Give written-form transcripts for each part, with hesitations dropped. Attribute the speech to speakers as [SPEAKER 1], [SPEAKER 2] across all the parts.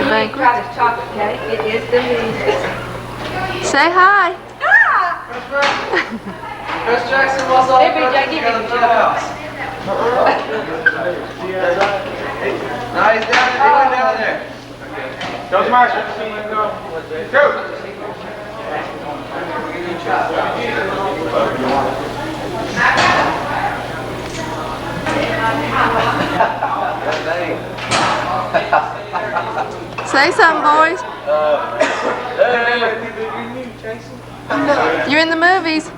[SPEAKER 1] the banquet.
[SPEAKER 2] Try this chocolate cake. It is delicious.
[SPEAKER 1] Say hi.
[SPEAKER 3] Chris Jackson, what's up?
[SPEAKER 2] Hey, BJ, give me the chocolate.
[SPEAKER 3] No, he's down there. He went down there. Go, Marshall. Go.
[SPEAKER 1] Say something, boys. You're in the movies.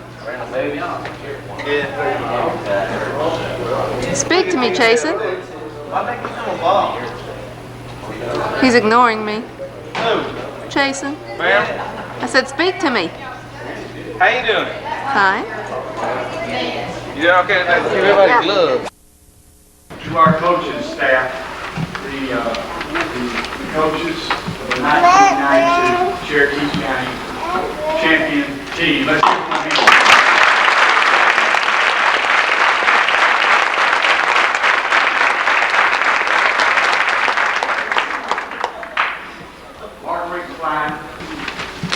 [SPEAKER 1] Speak to me, Chasen. He's ignoring me. Chasen.
[SPEAKER 3] Ma'am?
[SPEAKER 1] I said, speak to me.
[SPEAKER 3] How you doing?
[SPEAKER 1] Hi.
[SPEAKER 3] You doing okay? Everybody gloves. To our coaching staff, the coaches of the 1992 Cherokee County champion team. Let's give them a hand.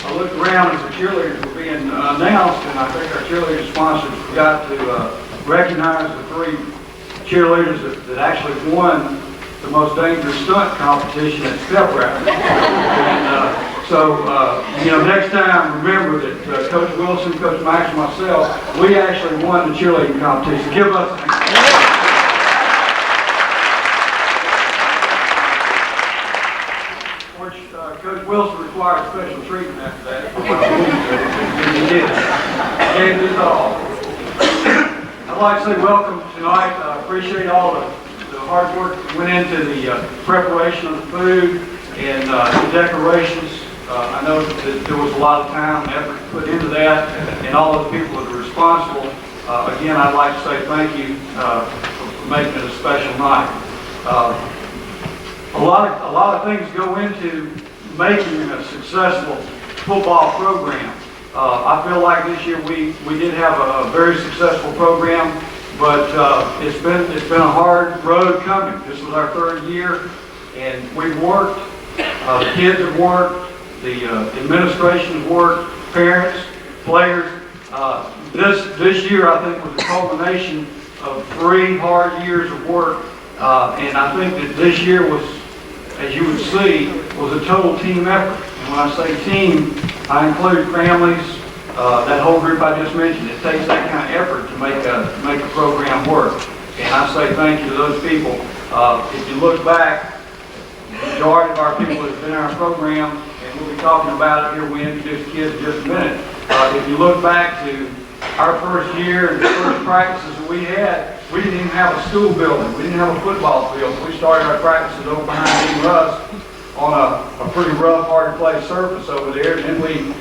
[SPEAKER 3] I looked around as the cheerleaders were being announced, and I think our cheerleader sponsors forgot to recognize the three cheerleaders that actually won the most dangerous stunt competition at Step Rap. And next time, remember that Coach Wilson, Coach Max, and myself, we actually won the cheerleading competition. Give us Coach Wilson required special treatment after that. He did. He gave his all. I'd like to say welcome tonight. I appreciate all the hard work that went into the preparation of the food and the decorations. I know that there was a lot of time and effort put into that, and all of the people that are responsible. Again, I'd like to say thank you for making it a special night. A lot of things go into making a successful football program. I feel like this year we did have a very successful program, but it's been a hard road coming. This was our third year, and we've worked. The kids have worked. The administration has worked. Parents, players. This year I think was a culmination of 3 hard years of work, and I think that this year was, as you would see, was a total team effort. And when I say team, I include families, that whole group I just mentioned. It takes that kind of effort to make a program work. And I say thank you to those people. If you look back, the majority of our people that have been in our program, and we'll be talking about it here when we introduce kids in just a minute. If you look back to our first year and the first practices that we had, we didn't even have a school building. We didn't have a football field. We started our practices over behind Dean Russ on a pretty rough, hard to play surface over there. And then we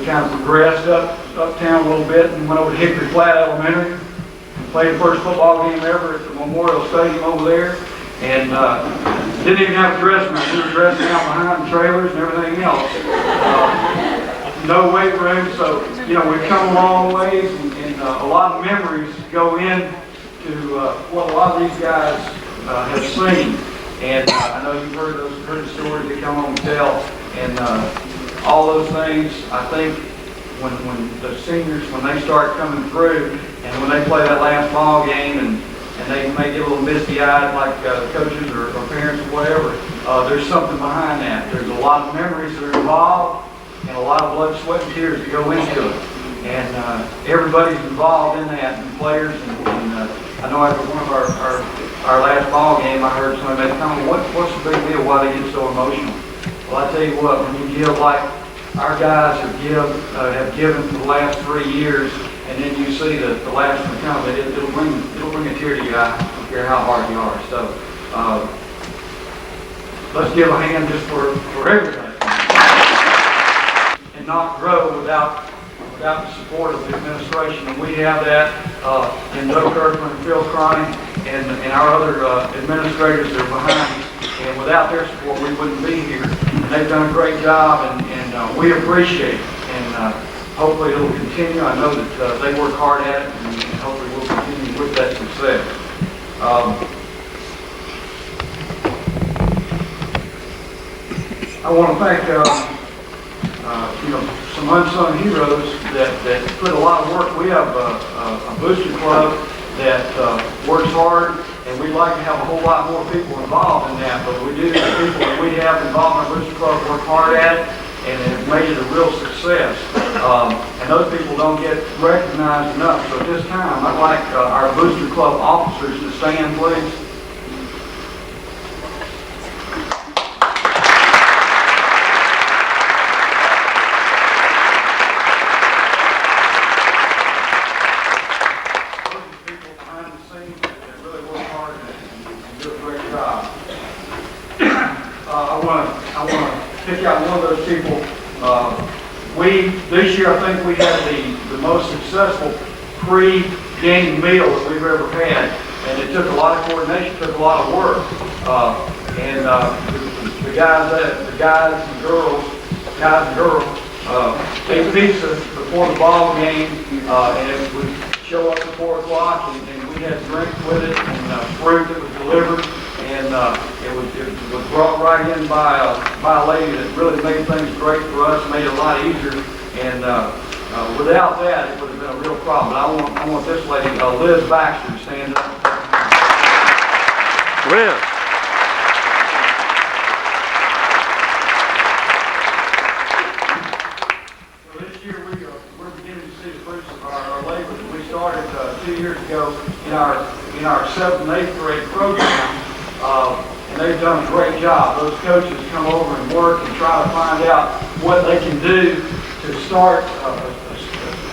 [SPEAKER 3] kind of progressed uptown a little bit and went over to Hickory Flat Elementary and played the first football game ever at the Memorial Stadium over there. And didn't even have a dressing room. We were dressing out behind the trailers and everything else. No weight room, so we've come a long ways, and a lot of memories go into what a lot of these guys have seen. And I know you've heard the stories that come home and tell, and all those things. I think when the seniors, when they start coming through, and when they play that last ball game, and they may get a little misty-eyed like coaches or parents or whatever, there's something behind that. There's a lot of memories that are involved, and a lot of blood, sweat, and tears that go into it. And everybody's involved in that, and players, and I know after one of our last ball game, I heard somebody make a comment, what's the big deal, why they get so emotional? Well, I tell you what, when you give like our guys have given for the last 3 years, and then you see the last one come, it'll bring a tear to your eye, I don't care how hard you are. So let's give a hand just for everybody. And not grow without the support of the administration. And we have that in Doug Kirkland and Phil Croney and our other administrators that are behind us. And without their support, we wouldn't be here. And they've done a great job, and we appreciate it. And hopefully it'll continue. I know that they work hard at it, and hopefully we'll continue with that success. want to thank, some unsung heroes that put a lot of work. We have a booster club that works hard, and we'd like to have a whole lot more people involved in that, but we do. The people that we have involved in our booster club work hard at it, and have made it a real success. And those people don't get recognized enough. So at this time, I'd like our booster club officers to stand, please. I want to pick out one of those people. This year, I think we had the most successful pre-game meal that we've ever had, and it took a lot of coordination, took a lot of work. The guys and girls ate pizza before the ball game, and it would show up at 4 o'clock, and we had drinks with it, and fruit that was delivered. And it was brought right in by a lady that really made things great for us, made it a lot easier. And without that, it would have been a real problem. But I want this lady, Liz Baxter, to stand up.
[SPEAKER 4] Liz.
[SPEAKER 3] So this year we're beginning to see the fruits of our labor that we started 2 years ago in our 7th and 8th grade program. And they've done a great job. Those coaches come over and work and try to find out what they can do to start a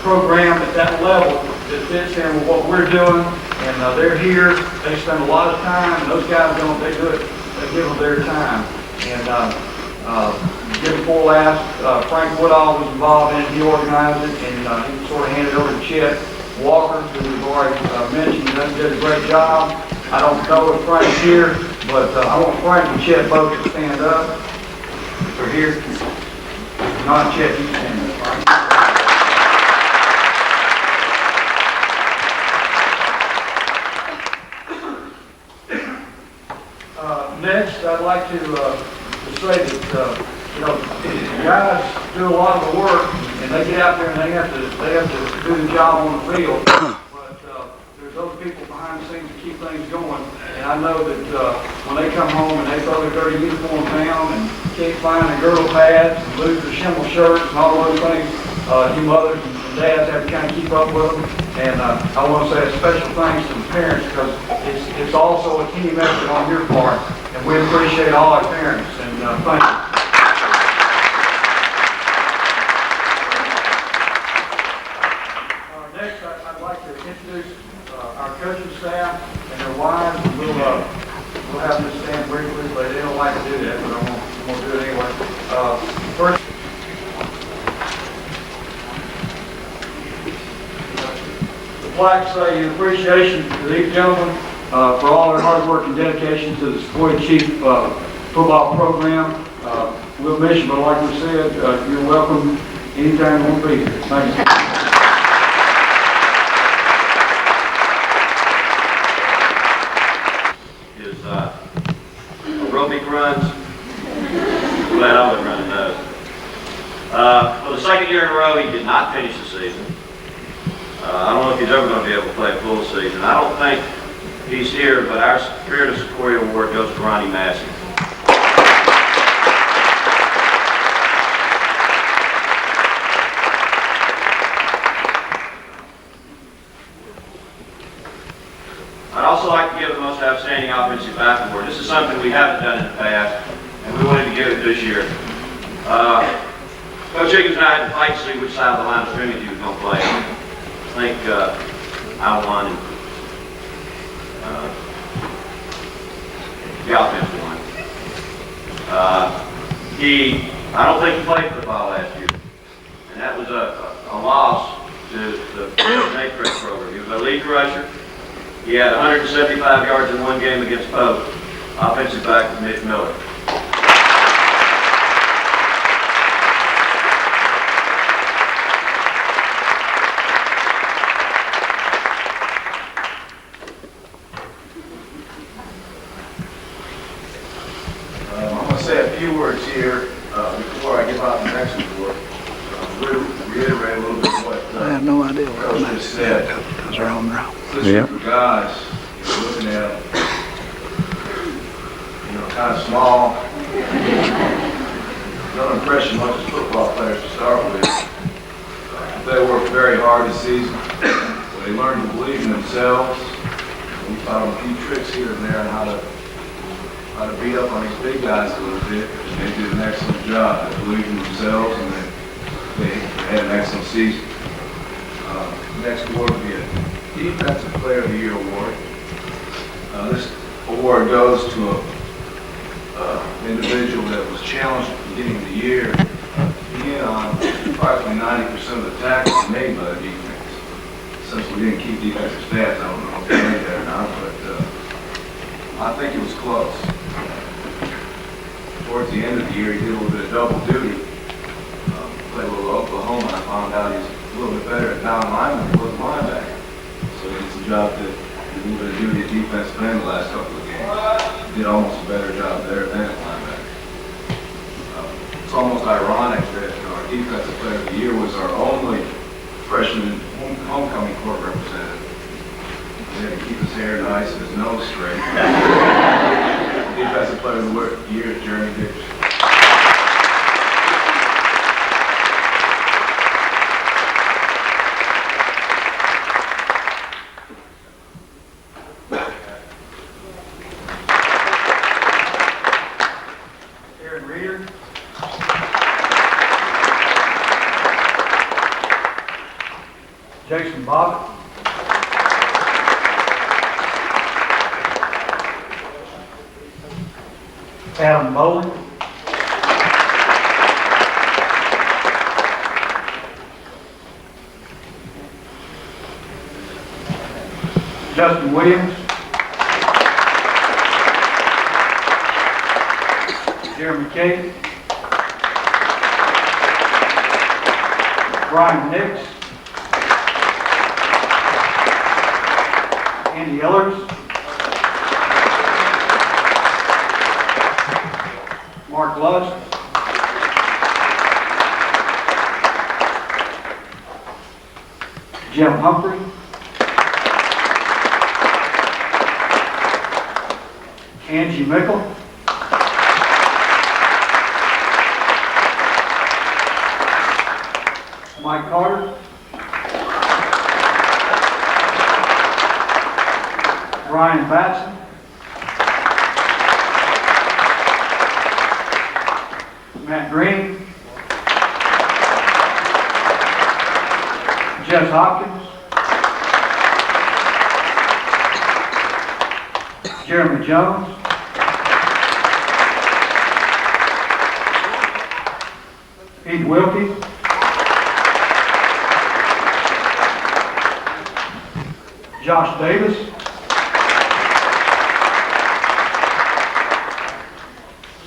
[SPEAKER 3] program at that level that fits in with what we're doing. And they're here. They spend a lot of time, and those guys they do it. They give them their time. And year before last, Frank Woodall was involved in it. He organized it, and he sort of handed over to Chet Walker, who we've already mentioned. He did a great job. I don't know if Frank's here, but I want Frank and Chet both to stand up. If they're here. Not Chet, you stand up. Next, I'd like to say that the guys do a lot of the work, and they get out there and they have to do the job on the field. There's those people behind the scenes to keep things going, and I know that when they come home and they throw their dirty uniforms down and can't find their girdle pads and lose their shingle shirts and all those things, you mothers and dads have to kind of keep up with them. And I want to say a special thanks to the parents, because it's also a team effort on your part, and we appreciate all our parents, and thank you. Next, I'd like to introduce our coaching staff and their wives. We'll have them stand briefly, but they don't like to do that, but I'm going to do it anyway. First, the plaques say in appreciation to these gentlemen for all their hard work and dedication to the Sequoyah Chief football program. We'll miss you, but like we said, you're welcome anytime you want to be here. Thank you.
[SPEAKER 5] Aerobic runs. I'm glad I wasn't running those. For the second year in a row, he did not finish the season. I don't know if he's ever going to be able to play a full season. I don't think he's here, but our Spirit of Sequoyah Award goes to Ronnie Massey. I'd also like to give the most outstanding offensive back award. This is something we haven't done in the past, and we wanted to give it this year. Coach Higgins and I had to fight to see which side of the line of scrimmage he was going to play on. I think I won, and the offense won. I don't think he played football last year, and that was a loss to the 8th grade program. He was our lead rusher. He had 175 yards in one game against Pope. Offensive back was Mitch Miller.
[SPEAKER 6] I'm going to say a few words here.
[SPEAKER 4] Before I give out the next report, reiterate a little bit what
[SPEAKER 6] I have no idea what
[SPEAKER 4] Coach just said.
[SPEAKER 6] Those are on there.
[SPEAKER 4] Listen for guys, looking at them, kind of small. Don't impress you much as football players to start with. They worked very hard this season. They learned to believe in themselves. We taught them a few tricks here and there on how to beat up on these big guys a little bit. And they did an excellent job. They believed in themselves, and they had an excellent season. Next award will be a Defensive Player of the Year award. This award goes to an individual that was challenged at the beginning of the year to be in on approximately 90% of the tackles made by the defense. Since we didn't keep defensive stats, I don't know if they made that or not, but I think it was close. Towards the end of the year, he did a little bit of double duty. Played a little Oklahoma, and I found out he's a little bit better at down lineman than he was linebacker. So he did some job that he did a little bit of duty at defensive end the last couple of games. He did almost a better job there than at linebacker. It's almost ironic that our Defensive Player of the Year was our only freshman homecoming court representative. He had to keep his hair nice and his nose straight. Defensive Player of the Year is Jeremy Dixon.
[SPEAKER 3] Jason Bobbitt. Adam Bowling. Justin Williams. Jeremy Cate. Brian Nix. Andy Ellers, Mark Lust, Jim Humphrey, Angie Mickle, Mike Carter, Ryan Batson, Matt Green, Jess Hopkins, Jeremy Jones, Pete Wilkie, Josh Davis,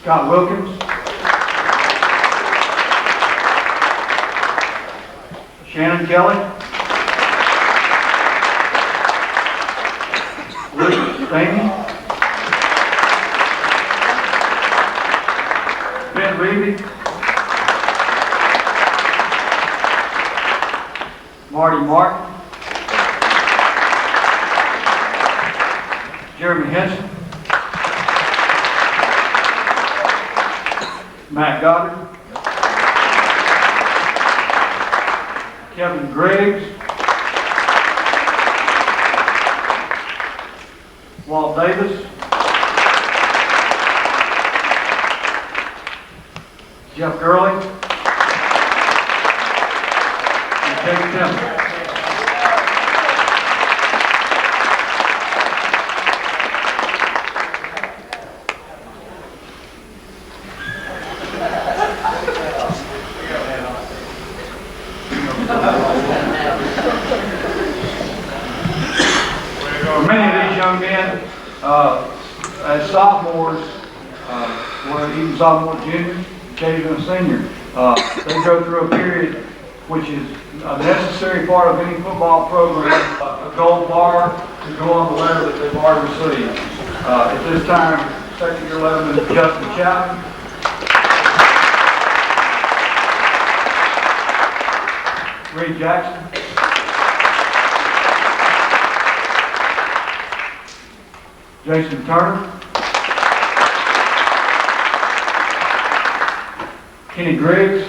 [SPEAKER 3] Scott Wilkins, Shannon Kelly, Luke Stamey, Ben Reevy, Marty Martin, Jeremy Henson, Matt Goddard, Kevin Griggs, Walt Davis, Jeff Gurley, and Jake Temple. Many of these young men, as sophomores, or even sophomore, juniors, occasionally a senior, they go through a period which is a necessary part of any football program, a gold bar to go on the letter that they've already received. At this time, second year 11 is Justin Chapman. Reed Jackson. Jason Turner. Kenny Griggs.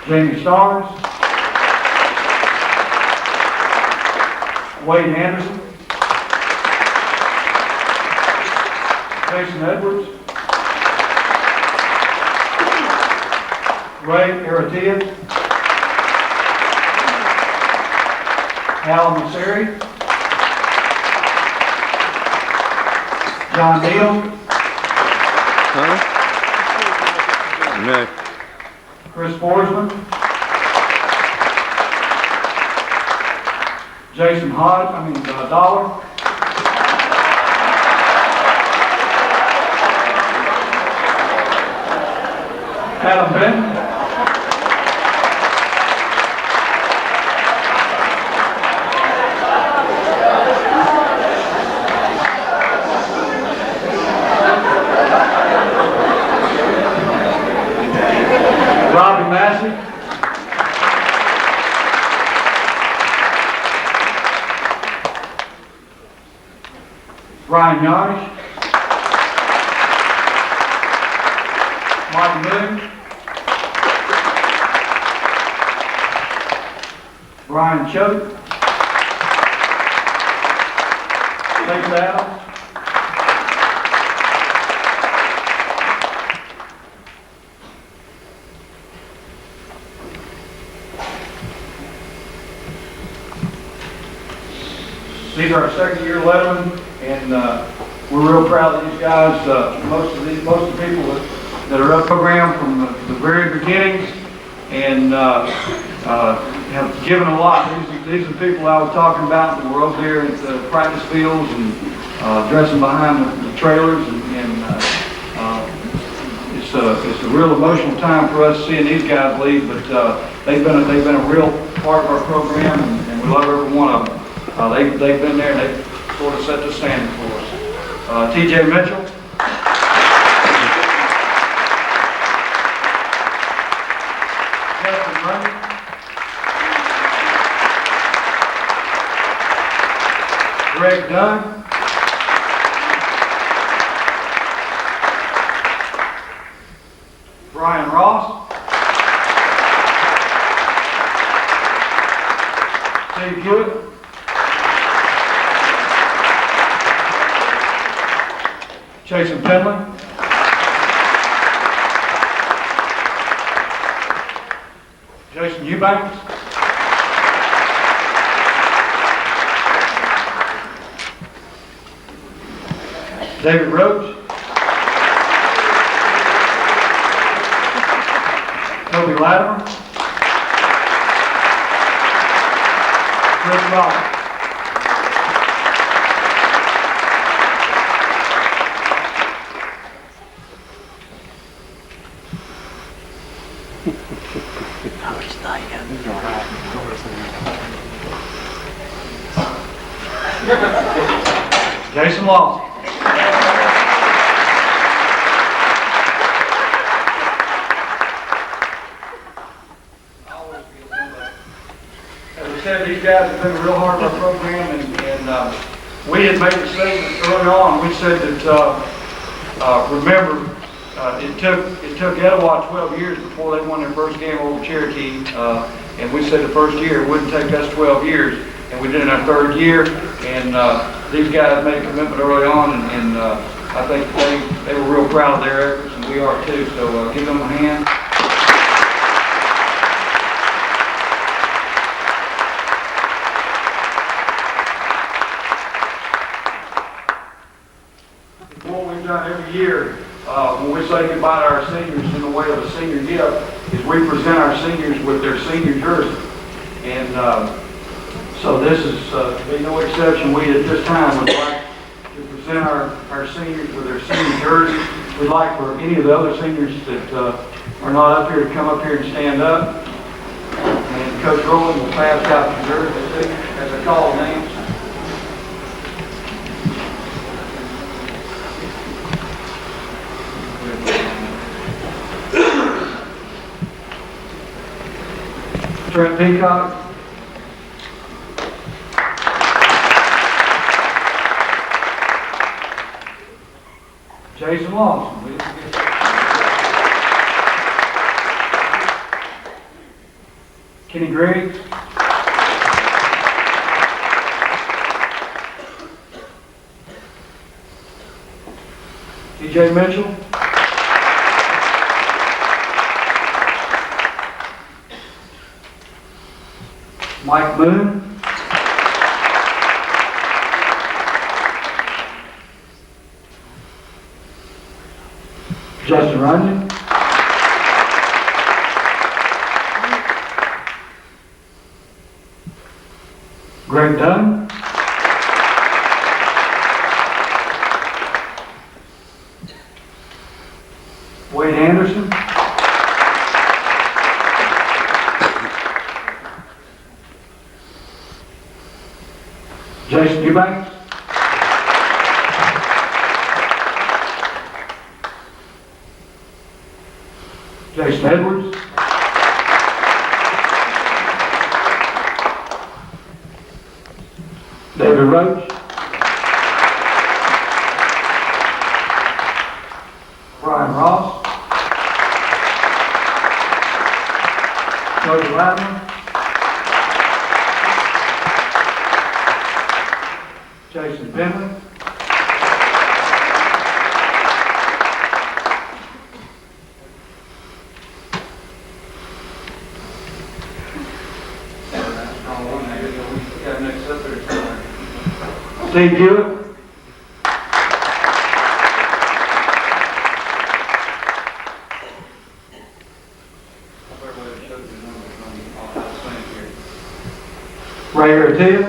[SPEAKER 3] Jamie Stars. Wade Anderson. Jason Edwards. Ray Aratia. Al Masseri. John Neal.
[SPEAKER 7] No.
[SPEAKER 3] Chris Forsman. Jason Dollar. Adam Benton. Robbie Massey. Ryan Yarnish. Martin Moon. Brian Choate. Steve Adams. These are our second-year lettermen, and we're real proud of these guys. Most of the people that are up program from the very beginnings, and have given a lot. These are the people I was talking about that were over there at the practice fields and dressing behind the trailers, and it's a real emotional time for us seeing these guys leave. But they've been a real part of our program, and we love every one of them. They've been there, and they've sort of set the standard for us. T.J. Mitchell. Justin Murray. Greg Dunn. Brian Ross. Steve Hewitt. Jason Finley. Jason Eubanks. David Roach. Toby Latimer. Chris Ross. Jason Lawson. As I said, these guys have been real hard on our program, and we had made the statement early on. We said that remember, it took Etowah 12 years before they won their first game over Cherokee, and we said the first year it wouldn't take us 12 years, and we did it in our third year. And these guys made a commitment early on, and I think they were real proud of their efforts, and we are too. So give them a hand. What we've done every year when we say goodbye to our seniors in the way of a senior gift is we present our seniors with their senior jersey. And so this is be no exception. We at this time would like to present our seniors with their senior jerseys. We'd like for any of the other seniors that are not up here to come up here and stand up. And Coach Rowland will pass out the jersey as I call names. Trent Peacock. Jason Lawson. We didn't forget that. Kenny Griggs. TJ Mitchell. Mike Moon. Justin Runyon. Greg Dunn. Wade Anderson. Jason Eubanks. Jason Edwards. David Roach. Brian Ross. Cody Ladman. Jason Finley. Steve Hewitt. Ray Artia.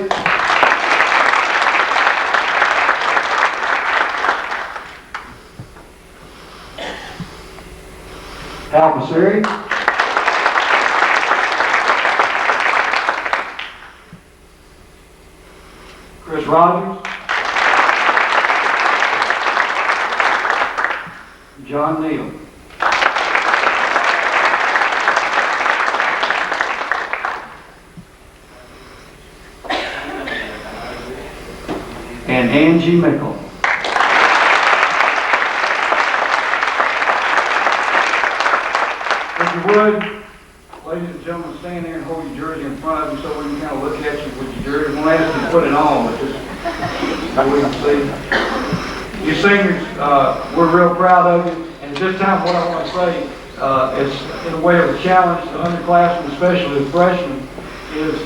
[SPEAKER 3] Al Maseri. Chris Rogers. John Neal. And Angie Mickle. If you would, ladies and gentlemen, stand there and hold your jersey in front of you so we can kind of look at you with your jersey. We'll ask you to put it on, but just so we can see. You seniors, we're real proud of you. And at this time, what I want to say is, in a way of a challenge to underclassmen, especially the freshmen, is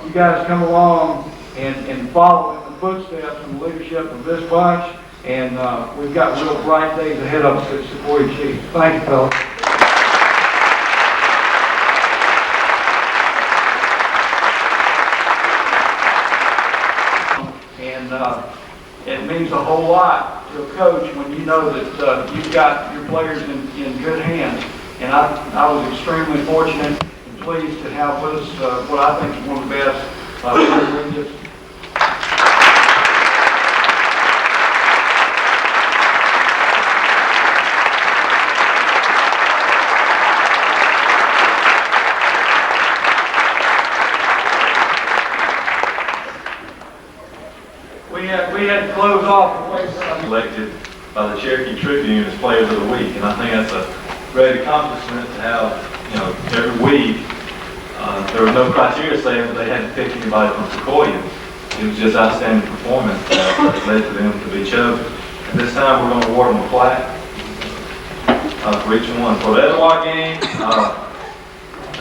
[SPEAKER 3] you guys come along and follow in the footsteps and the leadership of this bunch. And we've got real bright days ahead of us at Sequoyah Chiefs. Thank you, fellas. It means a whole lot to a coach when you know that you've got your players in good hands. And I was extremely fortunate and pleased to have with us what I think is one of the best collegians. We had to close off the way
[SPEAKER 8] elected by the Cherokee Tribune as Players of the Week, and I think that's a great accomplishment to have, every week. There was no criteria saying that they had to pick anybody from Sequoyah. It was just outstanding performance that led to them to be chosen. At this time, we're going to award them a plaque for each one. For the Edward game,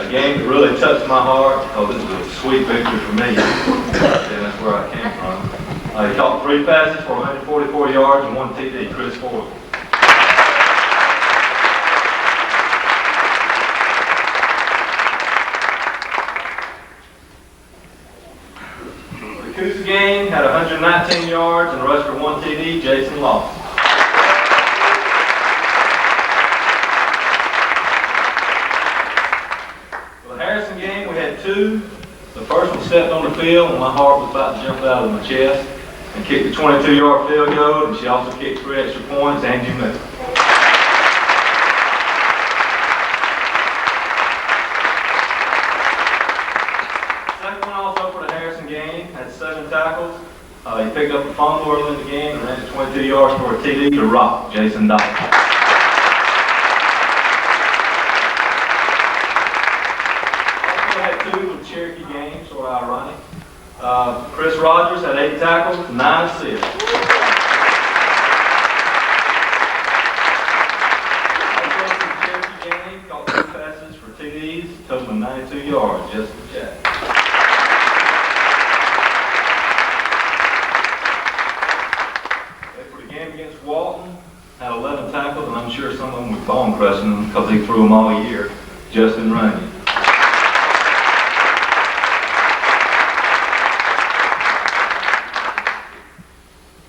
[SPEAKER 8] a game that really touched my heart. Oh, this was a sweet victory for me, and that's where I came from. He caught 3 passes for 144 yards and 1 TD, Chris Ford. The Coosa game had 119 yards and rushed for 1 TD, Jason Lawson. For the Harrison game, we had 2. The first one stepped on the field and my heart was about to jump out of my chest. And kicked the 22-yard field goal, and she also kicked 3 extra points, Angie Mickle. 7 tackles. He picked up the fumble early in the game and ran it 22 yards for a TD to rock Jason Dykes. Also had 2 with Cherokee games, sort of ironic. Chris Rogers had 8 tackles, 9 assists. Also in the Cherokee game, caught 2 passes for TDs, totaling 92 yards, just for Jack. Against Walton, had 11 tackles, and I'm sure some of them were bone crushing them because he threw them all year, just in running.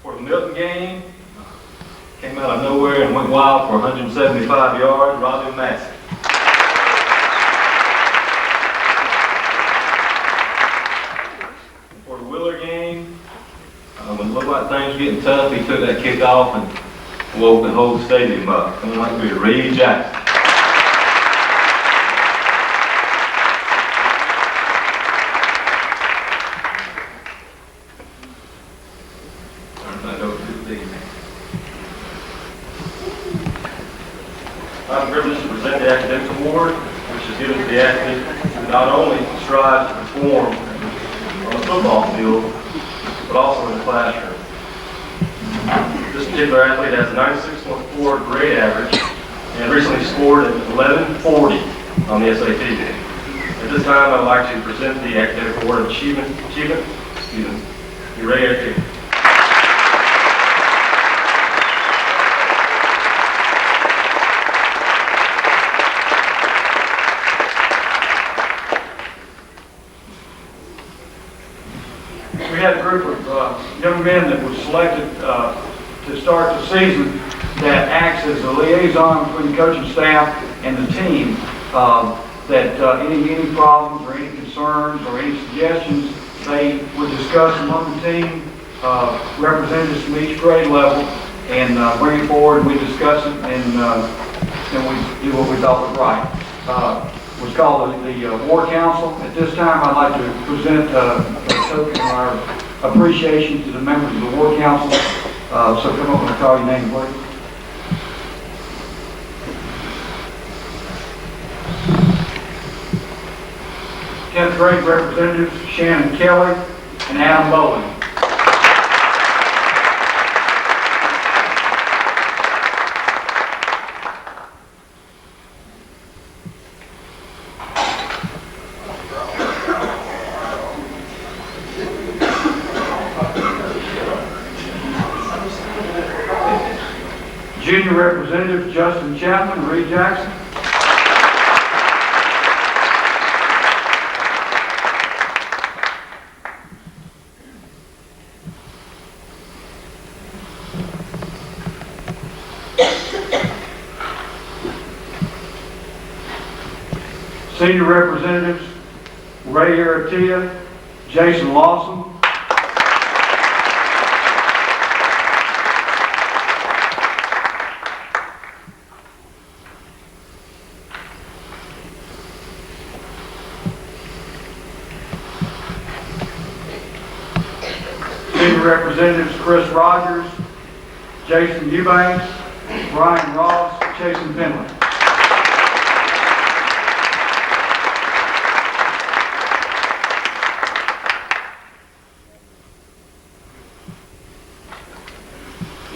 [SPEAKER 8] For the Milton game, came out of nowhere and went wild for 175 yards, Robbie Massey. For the Wheeler game, when it looked like things were getting tough, he took that kick off and woke the whole stadium up. Coming like we were Reed Jackson. Turn that over to the league.
[SPEAKER 9] I'm privileged to present the Academic Award, which is given to the athlete who not only strives to perform on the football field, but also in the classroom. This particular athlete has a 96.4 grade average and recently scored an 1140 on the SAT. At this time, I'd like to present the Academic Award of Achievement. You ready to?
[SPEAKER 3] We had a group of young men that was selected to start the season that acts as a liaison between the coaching staff and the team. That any problems or any concerns or any suggestions, they would discuss among the team, representatives from each grade level, and bring it forward. We discuss it, and we do what we thought was right. It was called the War Council. At this time, I'd like to present a token of our appreciation to the members of the War Council. So come up and call your name, please. Tenth grade representatives Shannon Kelly and Adam Bowen. Junior representatives Justin Chapman, Reed Jackson. Senior representatives Ray Aratia, Jason Lawson. Senior representatives Chris Rogers, Jason Eubanks, Brian Ross, Jason Finley.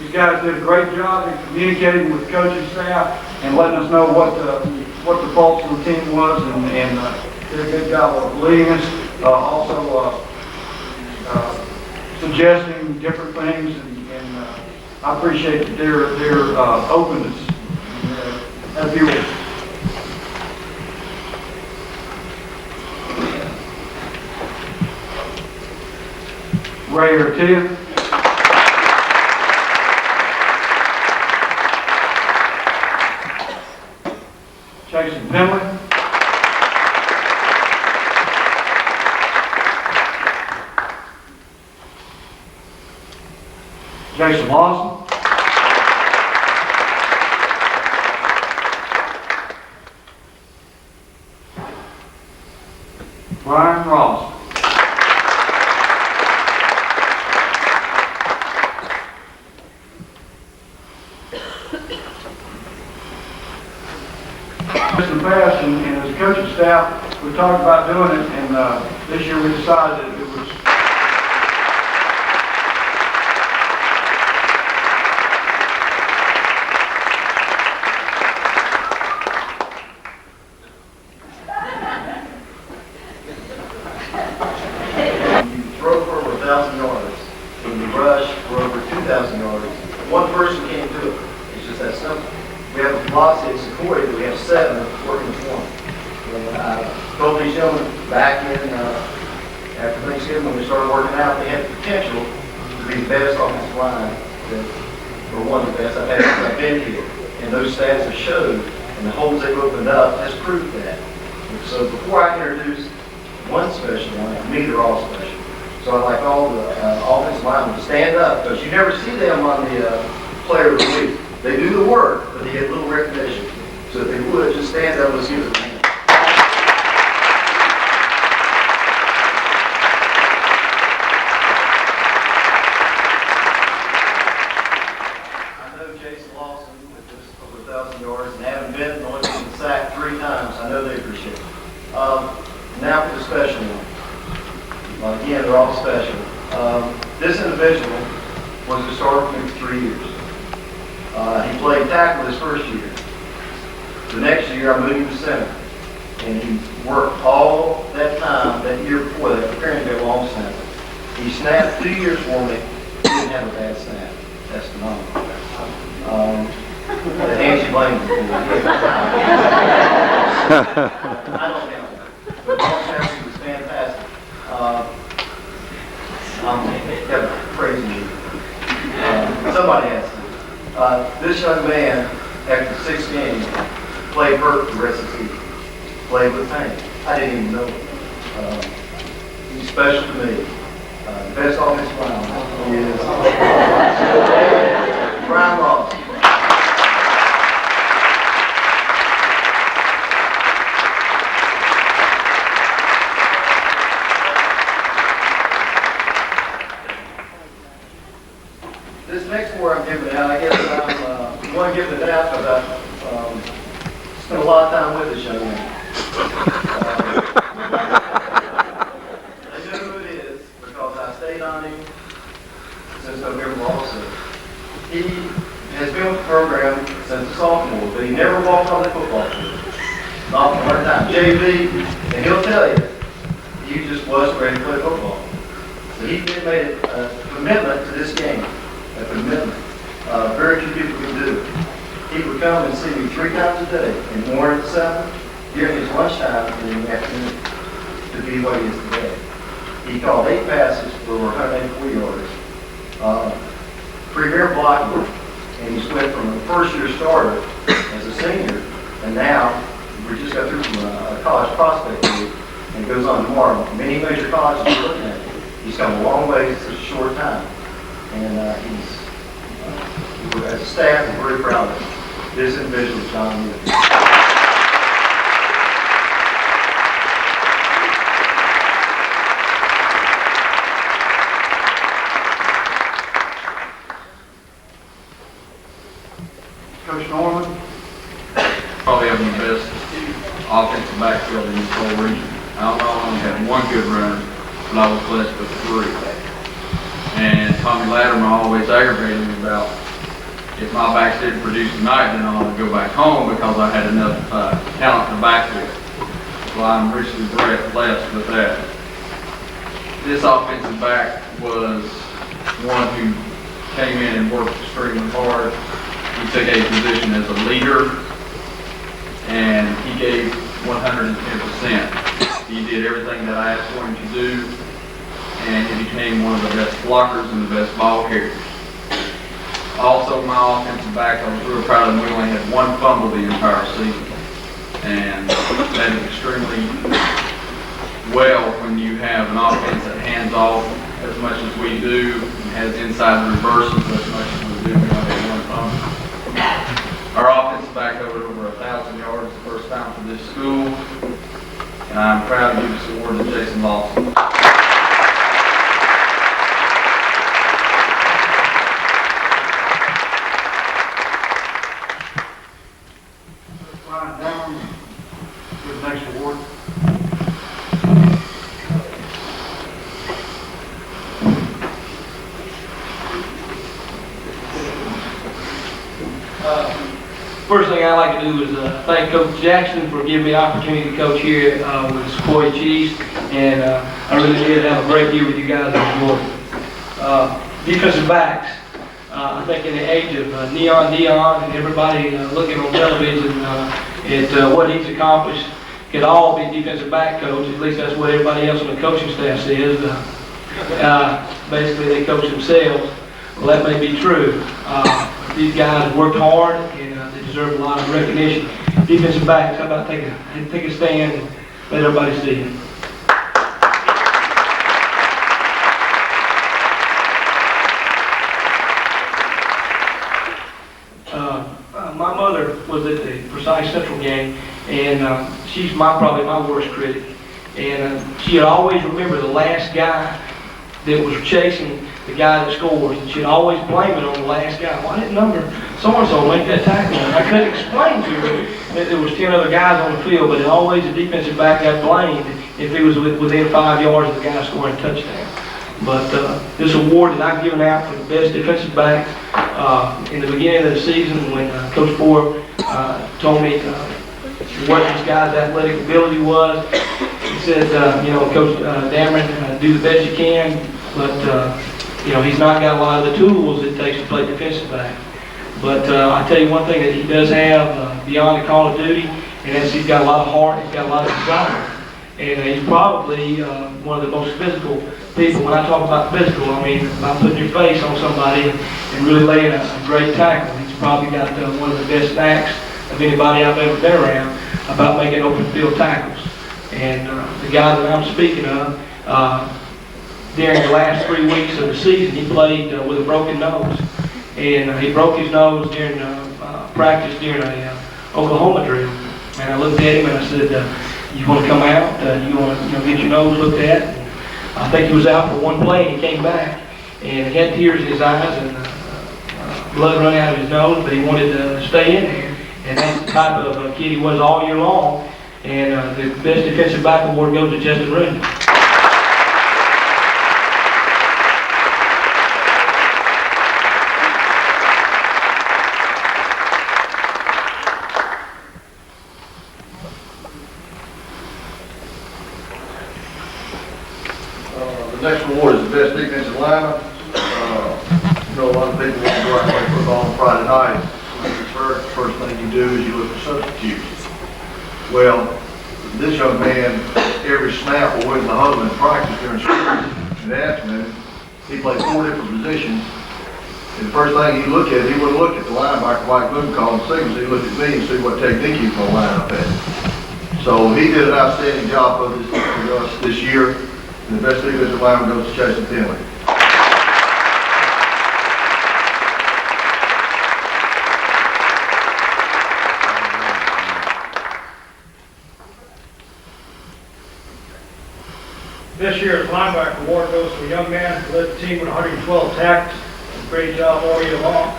[SPEAKER 3] These guys did a great job in communicating with the coaching staff and letting us know what the pulse of the team was, and did a good job of leading us. Also suggesting different things, and I appreciate their openness as viewers. Ray Aratia. Jason Finley. Jason Lawson. Brian Ross. In the past, and as a coaching staff, we talked about doing it, and this year we decided that it was
[SPEAKER 10] You throw for over 1,000 yards, when you rush for over 2,000 yards, one person can't do it. It's just that simple. We have a philosophy at Sequoyah that we have 7 working as one. And I told these gentlemen back in, after Thanksgiving, when we started working out, they had the potential to be the best offensive line, or one of the best I've had since I've been here. And those stats have showed, and the holes they've opened up has proved that. And so before I introduce one special line, to me they're all special. So I'd like all the offensive linemen to stand up, because you never see them on the player of the week. They do the work, but they get little recognition. So if they would, just stand up, let's give it a hand. I know Jason Lawson with just over 1,000 yards, and Adam Benton only been sacked 3 times. I know they appreciate it. Now for the special one. Again, they're all special. This individual was the starter for me for 3 years. He played tackle his first year. The next year, I moved him to center. And he worked all that time, that year before that, preparing to go long snap. He snapped 2 years for me. He didn't have a bad snap. That's phenomenal. The Angie Lane before. I don't count that. But long snapping was fantastic. I'm got crazy. Somebody has to. This young man, after 6 games, played hurt the rest of the season. Played with pain. I didn't even know it. He's special to me. The best offensive lineman is Brian Ross. This next award I'm giving out, I guess I'm going to give it out because I spent a lot of time with this young man. They know who it is because I stayed on him since November also. He has been with the program since a sophomore, but he never walked on the football field. Not one time. JV, and he'll tell you, he just wasn't ready to play football. So he made a commitment to this game. A commitment. Very few people can do it. He would come and see me 3 times a day, in the morning at 7, during his lunchtime, and in the afternoon, to be what he is today. He called 8 passes for 184 yards. Premier blocker, and he's went from a first-year starter as a senior, and now we just got through from a college prospect league, and goes on tomorrow. Many major colleges are looking at him. He's come a long way in such a short time. And as a staff, we're very proud of him. This individual is John Wood.
[SPEAKER 3] Coach Norman.
[SPEAKER 11] Probably having the best offensive backfield in this whole region. I only had 1 good run, but I was blessed with 3. And Tommy Latimer always aggravated me about if my backs didn't produce tonight, then I ought to go back home because I had enough talent in the backfield. Well, I'm richly blessed with that. This offensive back was one who came in and worked extremely hard. He took a position as a leader, and he gave 110%. He did everything that I asked for him to do, and he became one of the best blockers and the best ball carriers. Also, my offensive back, I was real proud of him. We only had 1 fumble the entire season, and that is extremely well when you have an offense that hands off as much as we do, and has inside reverses as much as we do. We only had 1 fumble. Our offensive back over 1,000 yards the first time for this school, and I'm proud to give this award to Jason Lawson.
[SPEAKER 12] First thing I like to do is thank Coach Jackson for giving me the opportunity to coach here with Sequoyah Chiefs, and I really did have a great year with you guys. I enjoyed it. Defensive backs. I think in the age of Neon and everybody looking on television at what he's accomplished, could all be defensive back coach. At least that's what everybody else on the coaching staff says. Basically, they coach themselves. Well, that may be true. These guys worked hard, and they deserve a lot of recognition. Defensive backs, how about take a stand and let everybody see it. My mother was at the Precise Central game, and she's probably my worst critic. And she had always remembered the last guy that was chasing the guy that scores, and she'd always blame it on the last guy. Why didn't number so-and-so make that tackle? And I couldn't explain to her that there was 10 other guys on the field, but always the defensive back got blamed if he was within 5 yards of the guy scoring a touchdown. But this award that I've given out for the best defensive back in the beginning of the season, when Coach Ford told me what this guy's athletic ability was, he said, Coach Dameron, do the best you can, but he's not got a lot of the tools it takes to play defensive back. But I tell you one thing that he does have beyond the call of duty, and that's he's got a lot of heart, he's got a lot of desire. And he's probably one of the most physical people. When I talk about physical, I mean about putting your face on somebody and really laying a great tackle. He's probably got one of the best knacks of anybody I've ever been around about making open field tackles. And the guy that I'm speaking of, during the last 3 weeks of the season, he played with a broken nose. And he broke his nose during practice during a Oklahoma drill. And I looked at him and I said, you want to come out? You want to get your nose looked at? And I think he was out for one play, and he came back, and he had tears in his eyes and blood running out of his nose, but he wanted to stay in there. And that's the type of kid he was all year long. And the best defensive back award goes to Justin Rooney.
[SPEAKER 10] The next award is the best defensive lineman. A lot of people want to go out and play football on Friday night. First thing you do is you look for substitutes. Well, this young man, every snap away from the huddle in practice during school in the afternoon, he played 4 different positions. And the first thing he looked at, he wouldn't look at the linebacker Mike Boone calling signals. He looked at me and see what technique he was going to line up at. So he did an outstanding job for us this year. And the best defensive lineman goes to Jason Finley.
[SPEAKER 3] This year's linebacker award goes to a young man who led the team with 112 tackles. Great job all year long.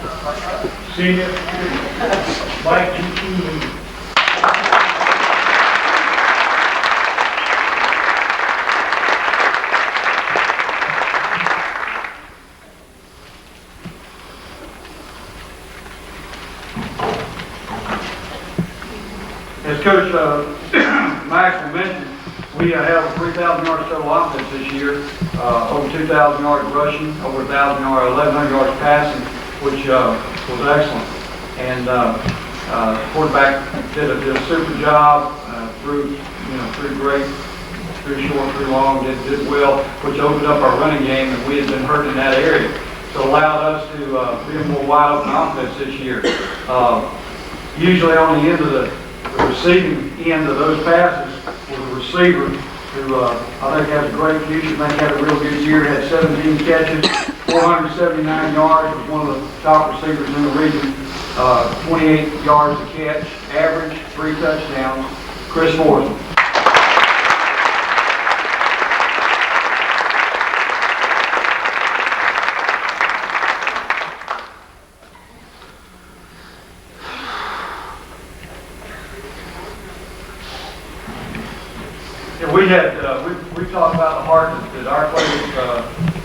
[SPEAKER 3] Senior, Mike G. As Coach Maxwell mentioned, we have a 3,000 yards total offense this year, over 2,000 yards rushing, over 1,000 yards, 1,100 yards passing, which was excellent. And the quarterback did a super job, threw great, threw short, threw long, did well, which opened up our running game, and we had been hurt in that area. So it allowed us to be a more wide open offense this year. Usually on the end of the receiving end of those passes was a receiver who I think has a great future. I think had a real good year. Had 17 catches, 479 yards. Was one of the top receivers in the region. 28 yards a catch, average, 3 touchdowns. Chris Forsman. We talked about the heart that our players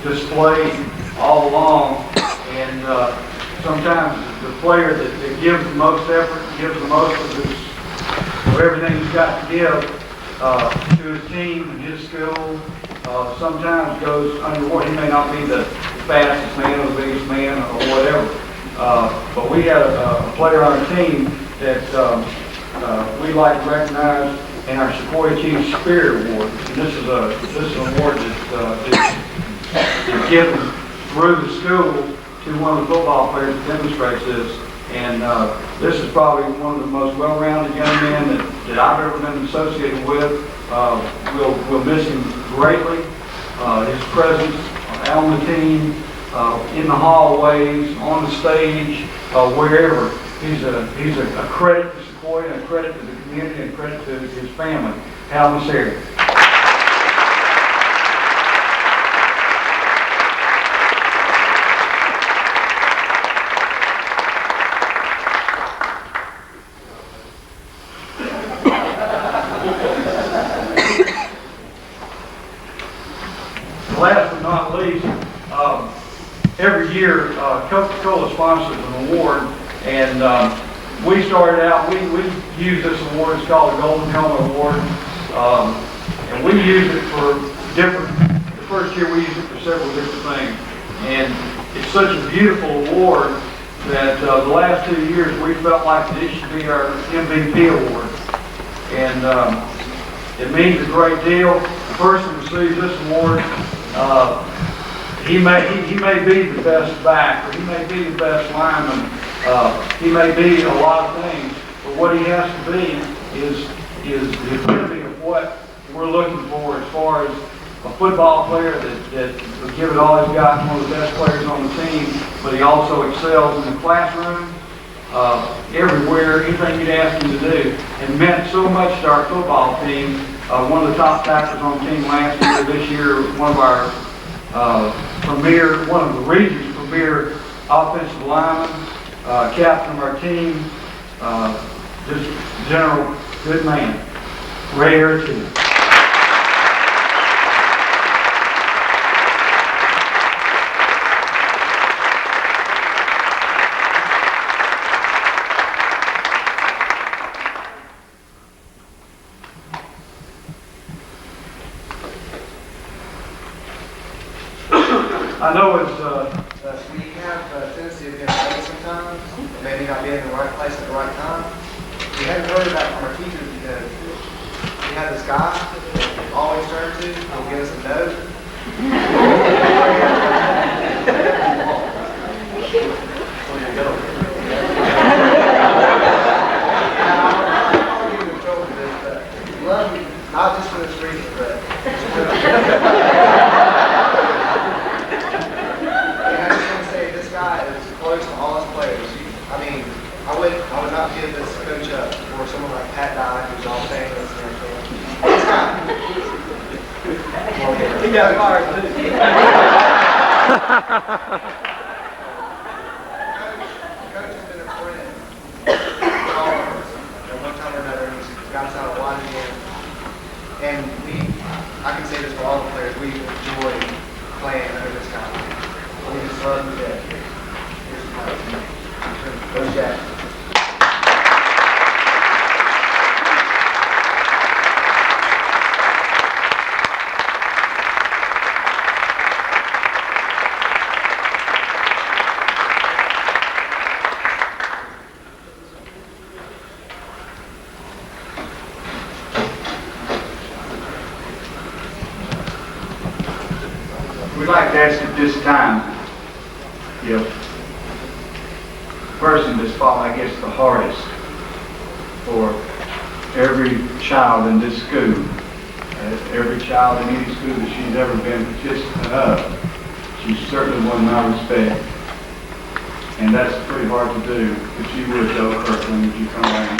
[SPEAKER 3] displayed all along, and sometimes the player that gives the most effort, gives the most of everything he's got to give to his team and his school, sometimes goes underwater. He may not be the fastest man or the biggest man or whatever, but we had a player on our team that we like to recognize in our Sequoyah Chief Spirit Award. And this is an award that's given through the school to one of the football players that demonstrates this. And this is probably one of the most well-rounded young men that I've ever been associated with. We'll miss him greatly. His presence on the team, in the hallways, on the stage, wherever. He's a credit to Sequoyah, and a credit to the community, and a credit to his family. Hal Messeri. Last but not least, every year Coca-Cola sponsors an award, and we started out, we use this award, it's called the Golden Helmet Award, and we use it for the first year we used it for several different things, and it's such a beautiful award that the last 2 years we felt like that it should be our MVP award, and it means a great deal. The person who receives this award, he may be the best back, or he may be the best lineman, he may be a lot of things, but what he has to be is the epitome of what we're looking for as far as a football player that will give it all he's got, one of the best players on the team, but he also excels in the classroom, everywhere, anything you'd ask him to do, and meant so much to our football team. One of the top tacklers on the team last year, this year, one of our one of the region's premier offensive linemen, captain of our team, just general good man, Ray Erickson. I know it's
[SPEAKER 10] We have a tendency to be late sometimes, or maybe not being in the right place at the right time. We hadn't heard about from our teachers because we had this guy that we always turn to, he'll give us a note. Not just for this reason, but close to all his players. I mean, I would not give this coach up for someone like Pat Dye, who's all famous and everything. This guy. He got fired too. Coach has been a friend to all of us at one time or another. He's got us out a lot again. And I can say this for all the players, we enjoy playing under this guy. We just love him to death. Coach Jackson.
[SPEAKER 3] We'd like to ask at this time if the person that's fought, I guess, the hardest for every child in this school, every child in any school that she's ever been a participant of, she's certainly won my respect. And that's pretty hard to do, but you would, though, Kirkland, if you come around.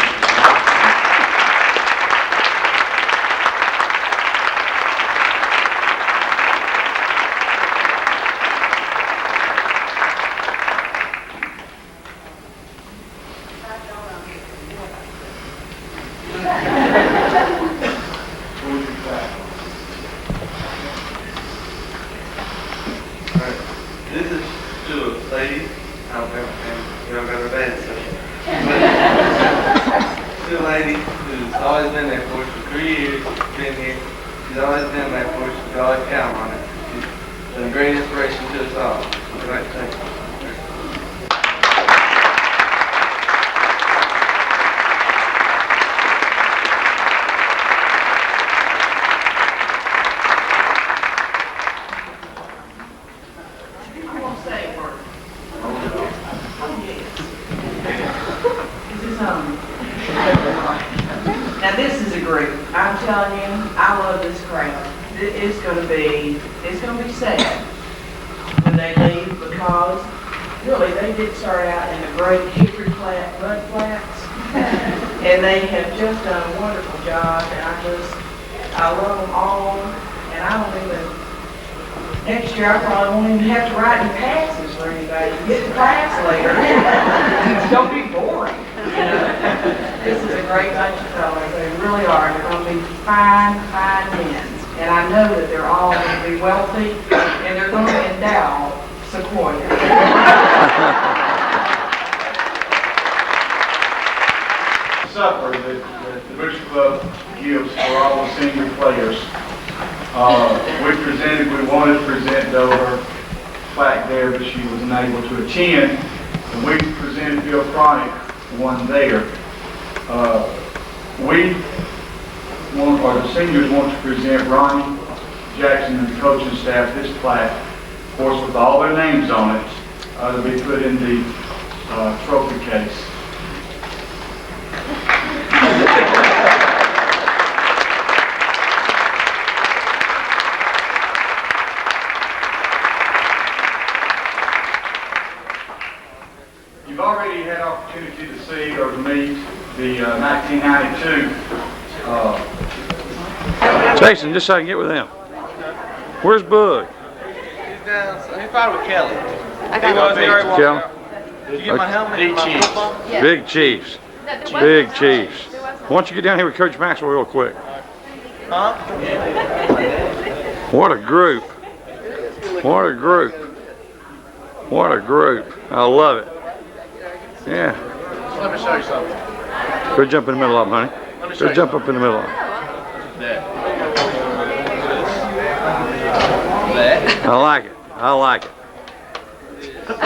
[SPEAKER 13] This is to a lady Alabama fan. You don't got a bad social. But the lady who's always been there for us for 3 years, been here. She's always been there for us. We can always count on it. She's been a great inspiration to us all. I'd like to thank her.
[SPEAKER 14] Now this is a group. I'm telling you, I love this crowd. It's going to be sad when they leave because really they did start out in a great hickory flat, mud flats, and they have just done a wonderful job. And I love them all. And I don't even. Next year I probably won't even have to write any passes for anybody. You get to class later. It's going to be boring. You know? This is a great bunch of fellows. They really are. They're going to be fine, fine men. And I know that they're all going to be wealthy, and they're going to endow Sequoyah.
[SPEAKER 15] Supper that the Butcher Club gives for all the senior players. We wanted to present her plaque there, but she was unable to attend. And we presented Bill Chronic one there. The seniors want to present Ronnie Jackson and the coaching staff this plaque, of course, with all their names on it, to be put in the trophy case. You've already had opportunity to see or to meet the 1992.
[SPEAKER 7] Jason, just so I can get with him. Where's Bug?
[SPEAKER 13] He's down. He's probably with Kelly.
[SPEAKER 1] I got
[SPEAKER 7] Kelly?
[SPEAKER 13] Did you get my helmet and my football?
[SPEAKER 1] Yeah.
[SPEAKER 7] Big Chiefs. Big Chiefs. Why don't you get down here with Coach Maxwell real quick?
[SPEAKER 13] Huh?
[SPEAKER 7] What a group. What a group. What a group. I love it. Yeah.
[SPEAKER 13] Let me show you something.
[SPEAKER 7] Go jump in the middle of them, honey. Go jump up in the middle of them.
[SPEAKER 13] That.
[SPEAKER 7] I like it. I like it.
[SPEAKER 13] Look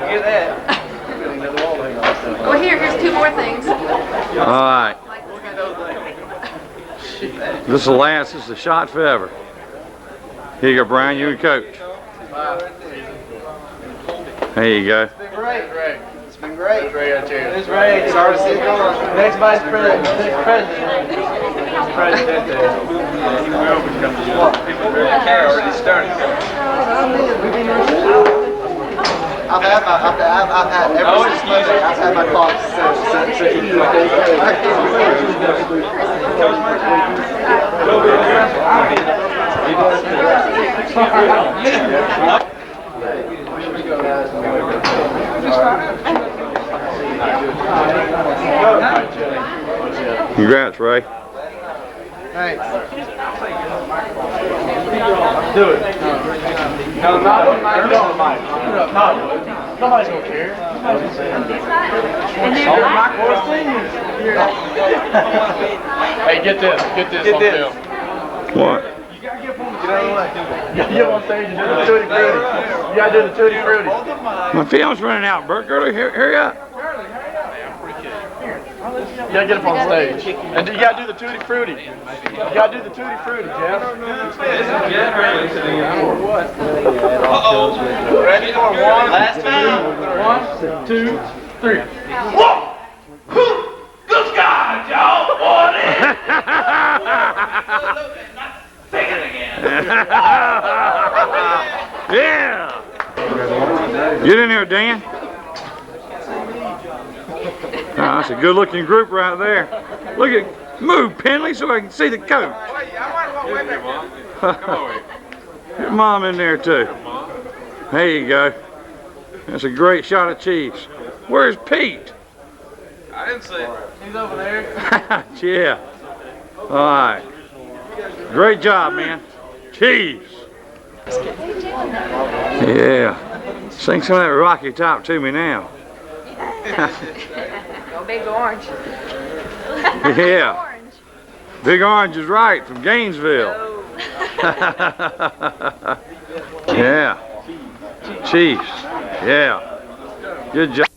[SPEAKER 13] at that.
[SPEAKER 1] Well, here's two more things.
[SPEAKER 7] All right. This is the last. This is the shot forever. Here you go, Brian. You and Coach. There you go.
[SPEAKER 13] It's been great. It's been great. It's great. Sorry to see it going. Next vice president. Next president. He will become the already started. I've had ever since Monday. I've had my clock set.
[SPEAKER 7] Congrats, Ray.
[SPEAKER 13] Thanks.
[SPEAKER 9] Do it. No, not on the mic. Nobody's gonna care. Hey, get this on film.
[SPEAKER 7] What?
[SPEAKER 9] You gotta get on stage and do the tutti frutti. You gotta do the tutti frutti.
[SPEAKER 7] My film's running out, Bert. Hurry up.
[SPEAKER 9] You gotta get up on stage. And you gotta do the tutti frutti. You gotta do the tutti frutti, Jeff.
[SPEAKER 13] Ready for one? Last time.
[SPEAKER 9] 1, 2, 3.
[SPEAKER 13] Whoa! Good God, y'all! What is? Take it again.
[SPEAKER 7] Yeah. Get in there, Dan. Oh, that's a good-looking group right there. Look at, move, Penley, so I can see the coach. Get Mom in there too. There you go. That's a great shot of Chiefs. Where's Pete?
[SPEAKER 13] I didn't see it. He's over there.
[SPEAKER 7] Yeah. All right. Great job, man. Chiefs. Yeah. Sing some of that Rocky Top to me now.
[SPEAKER 1] Go Big Orange.
[SPEAKER 7] Yeah. Big Orange is right, from Gainesville. Yeah. Chiefs. Yeah. Good job.